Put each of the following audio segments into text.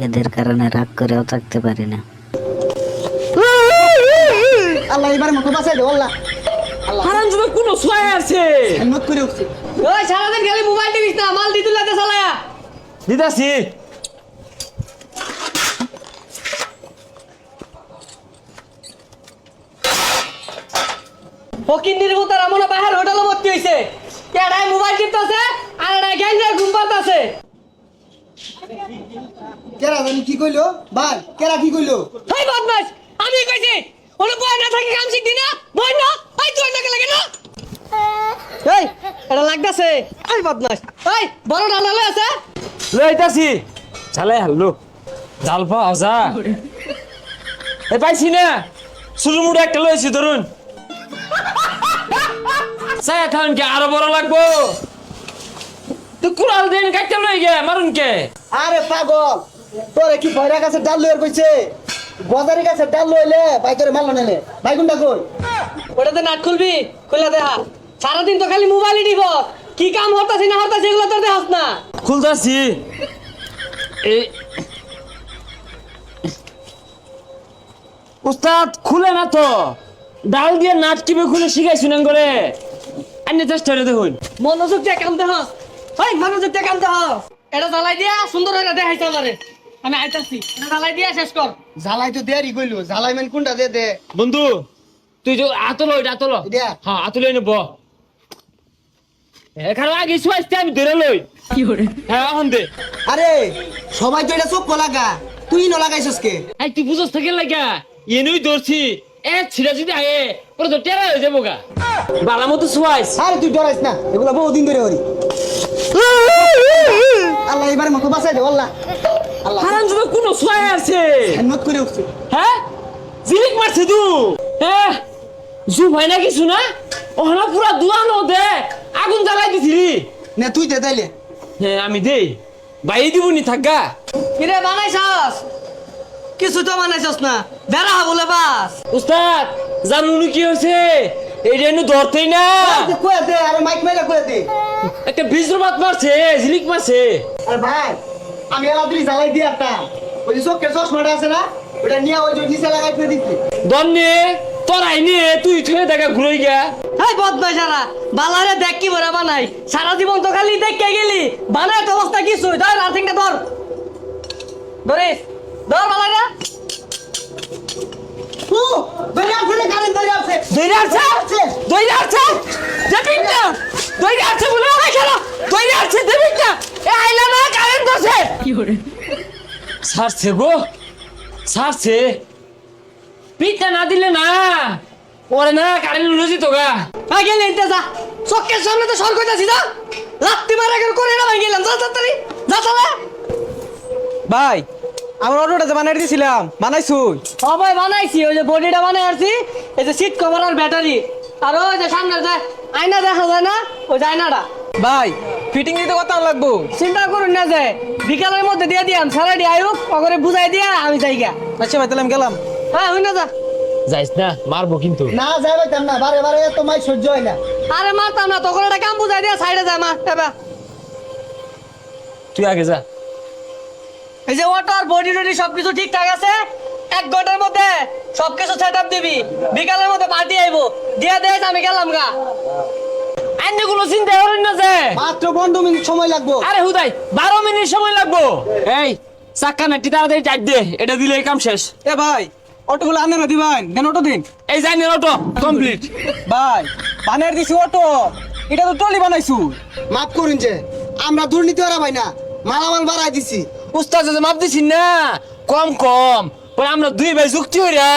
এদের কারণে রাগ করেও থাকতে পারি না। আল্লাহ এবার মতো বাঁচাই দে আল্লাহ। হারাম যদি কোনো ছয় আছে হিম্মত করে উঠছে। ওই সারাদিন খালি মোবাইল টিপিস না, মাল দিতুল লাগে চালায়া। দিদাসি ফকির নির্মতার আমনা বাহির হোটেলে ভর্তি হইছে। কেডাই মোবাইল টিপতাছে আর এডাই গ্যাংরে ঘুম পাতাছে। কেরা জানি কি কইলো ভাই, কেরা কি কইলো? হেই বদমাশ, আমি কইছি ওরে বয় না থাকি কাম শিখবি না, বয় না। এই তুই নাকি লাগে না? এই এটা লাগতাছে। এই বদমাশ, এই বড় ডালালে আছে। লইতাছি চালে হাল্লো জাল পাওয়া যা এ পাইছি না শুরু মুড়ে একটা লইছি ধরুন চাই খান কে আরো বড় লাগবো তুই কুড়াল দিন কাটতে লই গে মারুন কে আরে পাগল, তোরে কি ভয়রা কাছে ডাল লইয়ার কইছে? বাজারে কাছে ডাল লইলে ভাই তোরে মারলো নালে। ভাই কোনটা কই? ওটাতে নাট খুলবি, খুলে দেখা। সারাদিন তো খালি মোবাইলই দিব, কি কাম হতাছি না হতাছি এগুলো তোর দেখাস না। খুলতাছি এই উস্তাদ খুলে না তো ডাল দিয়ে নাট কিভাবে খুলে শিখাইছি না করে আন্য চেষ্টা করে দেখুন মনোযোগ দিয়ে কাম দেখাস। ওই মনোযোগ দিয়ে কাম দেখাস। এটা জ্বালাই দিয়া সুন্দর হয়ে দেখাইছে আমারে। আমি আইতাছি, এটা জ্বালাই দিয়া শেষ কর। ঝালাই তো দেরি কইলো, ঝালাই মান কোনটা দে দে। বন্ধু তুই যে আতলো এটা আতলো এটা? হ্যাঁ আতলো নেব এখানে আগে শুয়াইতে আমি ধরে লই কি করে? হ্যাঁ এখন দে আরে সবাই তো এটা চোখ লাগা, তুই ন লাগাইছস কে? এই তুই বুঝছ থেকে লাগা এনেই ধরছি এ ছিড়া যদি আয়ে পরে তো টেরা হয়ে যাবো গা বালা মতো শুয়াইস আরে তুই ডরাইস না, এগুলা বহুদিন ধরে হরি। আল্লাহ এবার মতো বাঁচাই দে আল্লাহ। আল্লাহ হারাম যদি কোনো শুয়াই আছে হিম্মত করে উঠছে। হ্যাঁ জিলিক মারছে তু হ্যাঁ জু ভাই না কিছু না ওখানে পুরা দুয়ানো দে আগুন জ্বালাই দিছিলি নে তুই দে তাইলে। হ্যাঁ আমি দেই বাইরে দিবনি থাকা কিরে বানাইছস? কিছু তো বানাইছস না, বেড়া বলে বাস। উস্তাদ জানুনি কি হয়েছে এইটা এনে ধরতেই না কয়ে দে, আরে মাইক মেরে কয়ে দে। একটা বীজবাত মারছে ঝিলিক মারছে আরে ভাই আমি এলা দিলি জ্বালাই দিয়ে একটা ওই যে চোখের চশমাটা আছে না, ওটা নিয়ে ওই যে নিচে লাগাই ফেলে দিচ্ছি। দন্নে তোর আইনে তুই থুয়ে দেখা ঘুরে গিয়া হেই বদমাইশারা, বালারে দেখ কি বড় বানাই। সারা জীবন তো খালি দেখে গেলি, বানায় তো অবস্থা কিছু। ধর আর্থিংটা ধর, ধরিস ধর বালারে। ও ধরে আছে রে, কারেন্ট ধরে আছে। দইরা আছে দইরা আছে দেবিন না দইরা আছে বলে না খেলো দইরা আছে দেবিন না এ আইলা না কারেন্ট আছে কি করে ছাড়ছে গো ছাড়ছে পিঠা না দিলে না ওরে না কারেন্ট লুজি তো গা আগে নিতে যা, চোখের সামনে তো সর কইতাছি। যা লাত্তি মারা করে না ভাই গেলাম। যা তাড়াতাড়ি যা চলে। ভাই আমার অটোটা যে বানাই দিয়েছিলাম বানাইছুই? ও ভাই বানাইছি, ওই যে বডিটা বানাই আসছি, এই যে সিট কভার আর ব্যাটারি, আর ওই যে সামনে যে আয়না দেখা যায় না, ওই যে আয়নাটা। ভাই ফিটিং দিতে কত লাগবো? চিন্তা করুন না, যে বিকালের মধ্যে দিয়ে দিয়াম, সারাডি আয়ুক অগরে বুঝাই দিয়া আমি যাইগা। আচ্ছা ভাই তাহলে আমি গেলাম। হ্যাঁ হই না যা। যাইস না মারবো কিন্তু না যাই পাইতাম না, বারে বারে এত মাই সহ্য হয় না। আরে মারতাম না, তখন একটা কাম বুঝাই দিয়া সাইডে যায় মা এবার। তুই আগে যা এই যে ওয়াটার বডি টডি সবকিছু ঠিকঠাক আছে, 1 ঘন্টার মধ্যে সবকিছু সেট আপ দিবি। বিকালের মধ্যে পার্টি আইবো, দিয়া দেয় আমি গেলাম গা। আইনে কোনো চিন্তা করেন না যে মাত্র 15 মিনিট সময় লাগবো। আরে হুদাই 12 মিনিট সময় লাগবো এই চাক্কা নাটি তাড়াতাড়ি টাইট দে এটা দিলে কাম শেষ এ ভাই অটোগুলো আনে না দিবেন, দেন অটো দিন। এই যাই নে অটো কমপ্লিট ভাই বানাই দিছি অটো, এটা তো টলি বানাইছু। মাফ করুন যে আমরা দুর্নীতি ওরা ভাই না, মালামাল বাড়াই দিছি। উস্তাদ যে মাপ দিছি না কম কম পরে আমরা দুই ভাই যুক্তি হইরা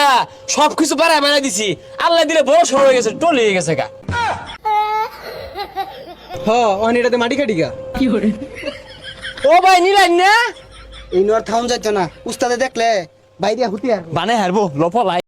সবকিছু বাড়ায় বানাই দিছি আল্লাহ দিলে বড় সর হয়ে গেছে টলি হয়ে গেছে গা হ্যাঁ অন এটাতে মাটি কাটি গা। ও ভাই নিলেন না এই নোয়ার থাউন যাইতো না, উস্তাদে দেখলে ভাই দিয়া হুতিয়ার। বানাই হারবো লফলাই